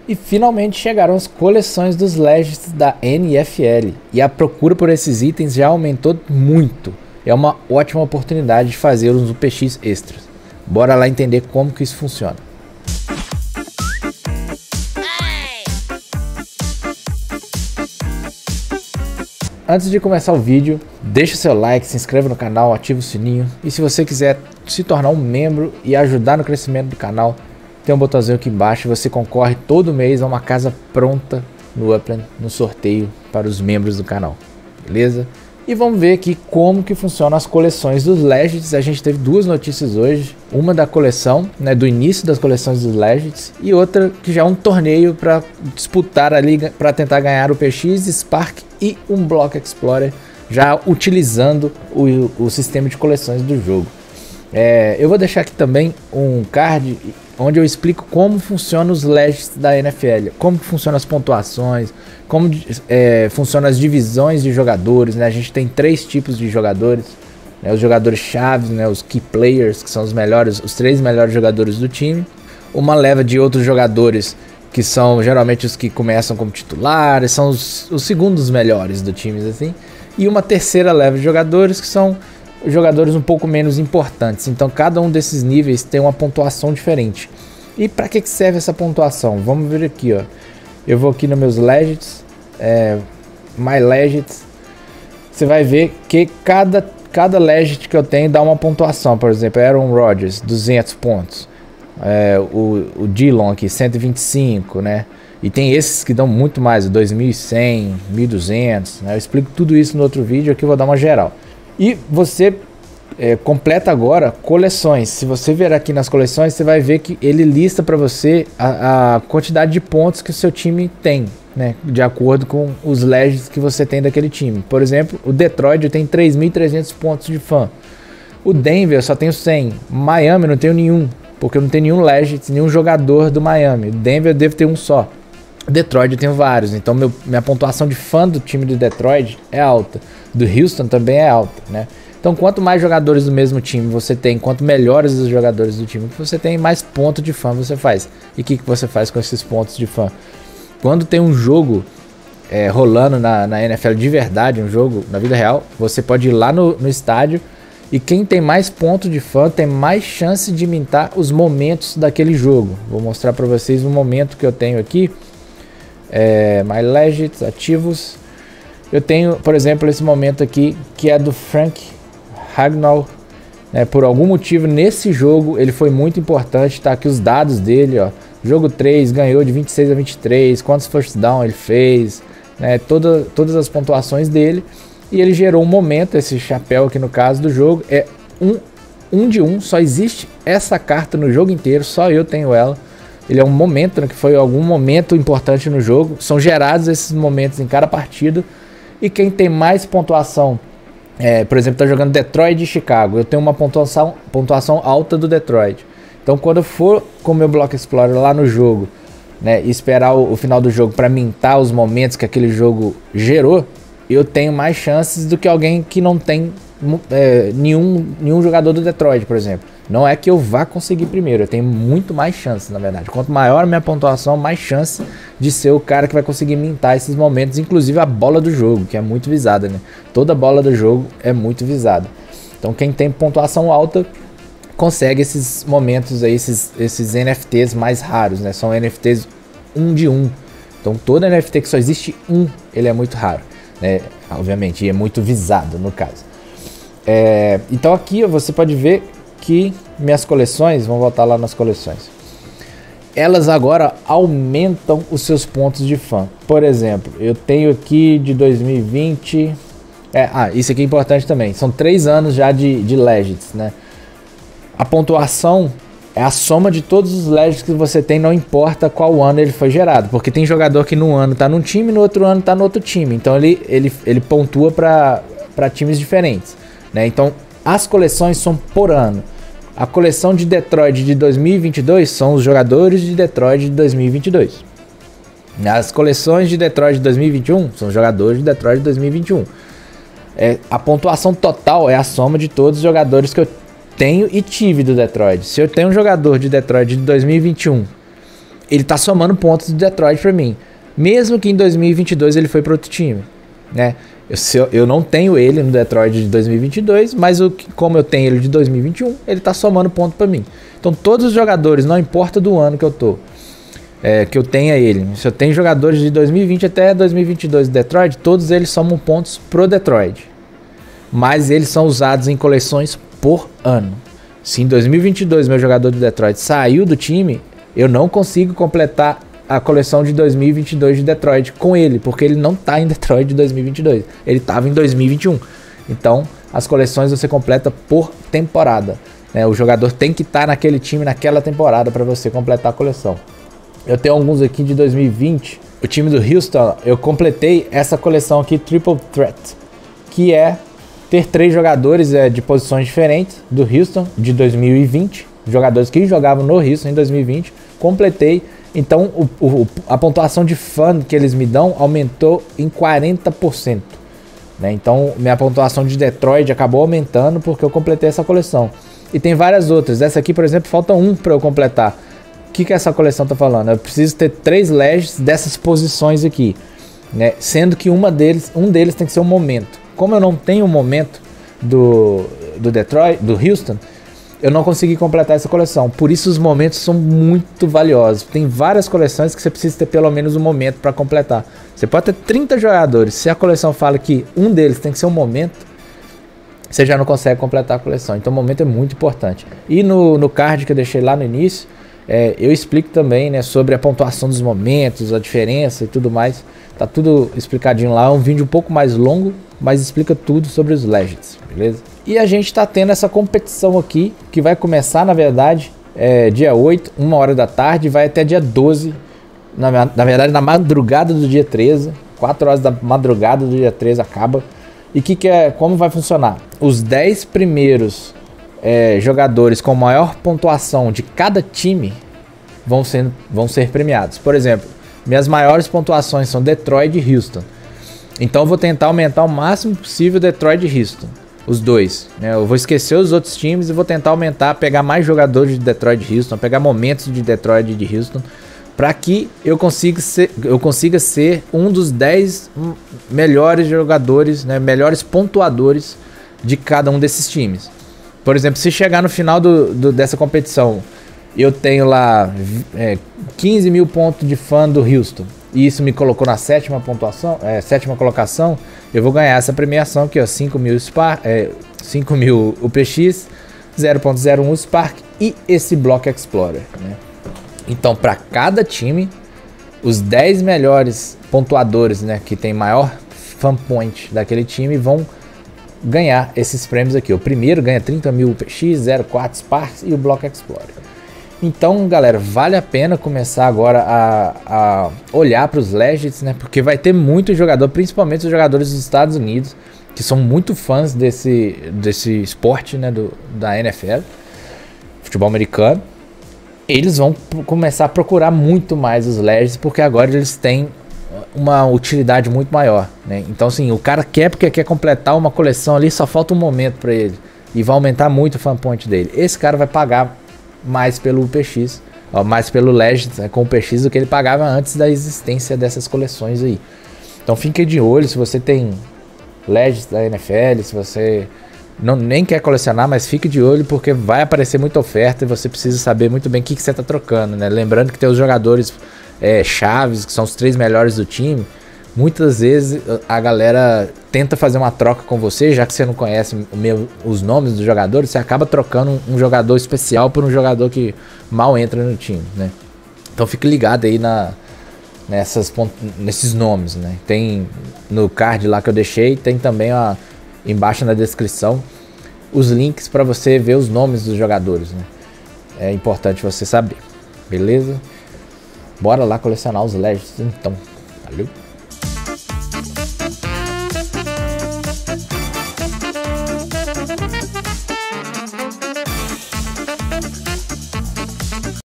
E finalmente chegaram as coleções dos Legends da NFL. E a procura por esses itens já aumentou muito. É uma ótima oportunidade de fazer uns UPX extras. Bora lá entender como que isso funciona. Antes de começar o vídeo, deixa seu like, se inscreva no canal, ativa o sininho. E se você quiser se tornar um membro e ajudar no crescimento do canal, tem um botãozinho aqui embaixo. Você concorre todo mês a uma casa pronta no Upland, no sorteio para os membros do canal. Beleza? E vamos ver aqui como que funcionam as coleções dos Legends. A gente teve duas notícias hoje. Uma da coleção, né, do início das coleções dos Legends. E outra que já é um torneio para disputar ali, para tentar ganhar o PX, Spark e um Block Explorer. Já utilizando o sistema de coleções do jogo. Eu vou deixar aqui também um card onde eu explico como funcionam os Legends da NFL, como funcionam as pontuações, como funcionam as divisões de jogadores, né? A gente tem 3 tipos de jogadores, né? Os jogadores chaves, né? Os key players, que são os melhores, os 3 melhores jogadores do time, uma leva de outros jogadores que são geralmente os que começam como titulares, são os segundos melhores do time, assim, e uma terceira leva de jogadores que são jogadores um pouco menos importantes. Então cada um desses níveis tem uma pontuação diferente. E para que serve essa pontuação? Vamos ver aqui, ó. Eu vou aqui nos meus Legends, My Legends. Você vai ver que cada Legend que eu tenho dá uma pontuação. Por exemplo, Aaron Rodgers, 200 pontos. O Dillon aqui, 125, né? E tem esses que dão muito mais, 2.100, 1.200, né? Eu explico tudo isso no outro vídeo, aqui eu vou dar uma geral. E você completa agora coleções. Se você ver aqui nas coleções, você vai ver que ele lista para você a quantidade de pontos que o seu time tem, né? De acordo com os Legends que você tem daquele time. Por exemplo, o Detroit tem 3.300 pontos de fã. O Denver só tem 100. Miami não tenho nenhum, porque eu não tenho nenhum Legend, nenhum jogador do Miami. O Denver eu devo ter um só. O Detroit eu tenho vários, então minha pontuação de fã do time do Detroit é alta. Do Houston também é alta, né? Então quanto mais jogadores do mesmo time você tem, quanto melhores os jogadores do time que você tem, mais ponto de fã você faz. E o que você faz com esses pontos de fã? Quando tem um jogo rolando na NFL de verdade, um jogo na vida real, você pode ir lá no estádio e quem tem mais pontos de fã tem mais chance de mintar os momentos daquele jogo. Vou mostrar para vocês um momento que eu tenho aqui. My Legends, ativos. Eu tenho, por exemplo, esse momento aqui, que é do Frank Ragnow, né? Por algum motivo, nesse jogo, ele foi muito importante. Tá aqui os dados dele, ó. Jogo 3, ganhou de 26 a 23. Quantos first down ele fez, né? Todas as pontuações dele. E ele gerou um momento, esse chapéu aqui no caso do jogo. É um de um, só existe essa carta no jogo inteiro, só eu tenho ela. Ele é um momento, né, que foi algum momento importante no jogo. São gerados esses momentos em cada partida. E quem tem mais pontuação, por exemplo, tá jogando Detroit e Chicago. Eu tenho uma pontuação alta do Detroit. Então quando eu for com o meu Block Explorer lá no jogo, né, e esperar o final do jogo para mintar os momentos que aquele jogo gerou, eu tenho mais chances do que alguém que não tem nenhum jogador do Detroit, por exemplo. Não é que eu vá conseguir primeiro, eu tenho muito mais chances, na verdade. Quanto maior a minha pontuação, mais chance de ser o cara que vai conseguir mintar esses momentos, inclusive a bola do jogo, que é muito visada, né? Toda bola do jogo é muito visada. Então quem tem pontuação alta consegue esses momentos aí, esses NFTs mais raros, né? São NFTs 1 de 1. Então toda NFT que só existe um, ele é muito raro, né? Obviamente, e é muito visado no caso. Então aqui você pode ver que minhas coleções, vamos voltar lá nas coleções, elas agora aumentam os seus pontos de fã. Por exemplo, eu tenho aqui de 2020, isso aqui é importante também, são 3 anos já de Legends, né? A pontuação é a soma de todos os Legends que você tem, não importa qual ano ele foi gerado, porque tem jogador que num ano tá num time, no outro ano tá no outro time, então ele pontua para times diferentes, né? Então as coleções são por ano. A coleção de Detroit de 2022 são os jogadores de Detroit de 2022. As coleções de Detroit de 2021 são os jogadores de Detroit de 2021. A pontuação total é a soma de todos os jogadores que eu tenho e tive do Detroit. Se eu tenho um jogador de Detroit de 2021 ele tá somando pontos do Detroit para mim. Mesmo que em 2022 ele foi para outro time, né? Eu não tenho ele no Detroit de 2022, mas como eu tenho ele de 2021, ele tá somando ponto para mim. Então todos os jogadores, não importa do ano que eu tô, que eu tenha ele. Se eu tenho jogadores de 2020 até 2022 do Detroit, todos eles somam pontos pro Detroit. Mas eles são usados em coleções por ano. Se em 2022 meu jogador do Detroit saiu do time, eu não consigo completar a coleção de 2022 de Detroit com ele, porque ele não tá em Detroit de 2022, ele tava em 2021. Então, as coleções você completa por temporada, né? O jogador tem que estar naquele time naquela temporada para você completar a coleção. Eu tenho alguns aqui de 2020, o time do Houston, eu completei essa coleção aqui, Triple Threat, que é ter 3 jogadores de posições diferentes do Houston de 2020, jogadores que jogavam no Houston em 2020, completei. Então a pontuação de fã que eles me dão aumentou em 40%, né? Então minha pontuação de Detroit acabou aumentando porque eu completei essa coleção. E tem várias outras. Essa aqui, por exemplo, falta um para eu completar. O que essa coleção tá falando? Eu preciso ter 3 Legends dessas posições aqui, né? Sendo que um deles tem que ser um momento. Como eu não tenho um momento do Detroit, do Houston, eu não consegui completar essa coleção. Por isso os momentos são muito valiosos. Tem várias coleções que você precisa ter pelo menos um momento para completar. Você pode ter 30 jogadores. Se a coleção fala que um deles tem que ser um momento, você já não consegue completar a coleção. Então o momento é muito importante. E no card que eu deixei lá no início, eu explico também, né, sobre a pontuação dos momentos, a diferença e tudo mais. Tá tudo explicadinho lá. É um vídeo um pouco mais longo, mas explica tudo sobre os Legends, beleza? E a gente tá tendo essa competição aqui, que vai começar, na verdade, dia 8, 1 hora da tarde, vai até dia 12, na verdade, na madrugada do dia 13, 4 horas da madrugada do dia 13 acaba. E como vai funcionar? Os 10 primeiros jogadores com maior pontuação de cada time vão ser premiados. Por exemplo, minhas maiores pontuações são Detroit e Houston. Então eu vou tentar aumentar o máximo possível Detroit e Houston. Os dois, né? Eu vou esquecer os outros times e vou tentar aumentar, pegar mais jogadores de Detroit e Houston, pegar momentos de Detroit e de Houston, para que eu consiga ser um dos 10 melhores jogadores, né? Melhores pontuadores de cada um desses times. Por exemplo, se chegar no final dessa competição, eu tenho lá 15 mil pontos de fã do Houston, e isso me colocou na sétima colocação, eu vou ganhar essa premiação aqui, ó, 5 mil UPX, 0.01 Spark e esse Block Explorer, né? Então, para cada time, os 10 melhores pontuadores, né, que tem maior fan point daquele time, vão ganhar esses prêmios aqui. O primeiro ganha 30 mil UPX, 0.4 Sparks e o Block Explorer. Então, galera, vale a pena começar agora a olhar para os Legends, né? Porque vai ter muito jogador, principalmente os jogadores dos Estados Unidos, que são muito fãs desse esporte, né? Da NFL, futebol americano. Eles vão começar a procurar muito mais os Legends, porque agora eles têm uma utilidade muito maior, né? Então, assim, o cara porque quer completar uma coleção ali, só falta um momento para ele. E vai aumentar muito o fan point dele. Esse cara vai pagar mais pelo PX, mais pelo Legends, né, com o PX do que ele pagava antes da existência dessas coleções aí. Então fique de olho se você tem Legends da NFL, se você nem quer colecionar, mas fique de olho porque vai aparecer muita oferta e você precisa saber muito bem o que você está trocando, né? Lembrando que tem os jogadores chaves, que são os 3 melhores do time. Muitas vezes a galera tenta fazer uma troca com você, já que você não conhece os nomes dos jogadores, você acaba trocando um jogador especial por um jogador que mal entra no time, né? Então fique ligado aí nesses nomes, né? Tem no card lá que eu deixei, tem também embaixo na descrição os links para você ver os nomes dos jogadores, né? É importante você saber, beleza? Bora lá colecionar os Legends então. Valeu!